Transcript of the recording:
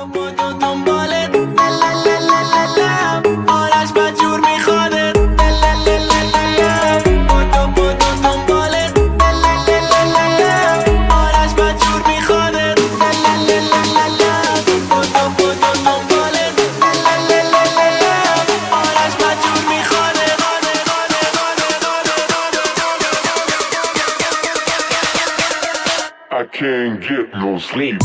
بدو دنبالت آرش بدجور میخوادت بدو دنبالت آرش بدجور میخوادت بدو دنبالت آرش بدجور میخوادت. I can't get no sleep.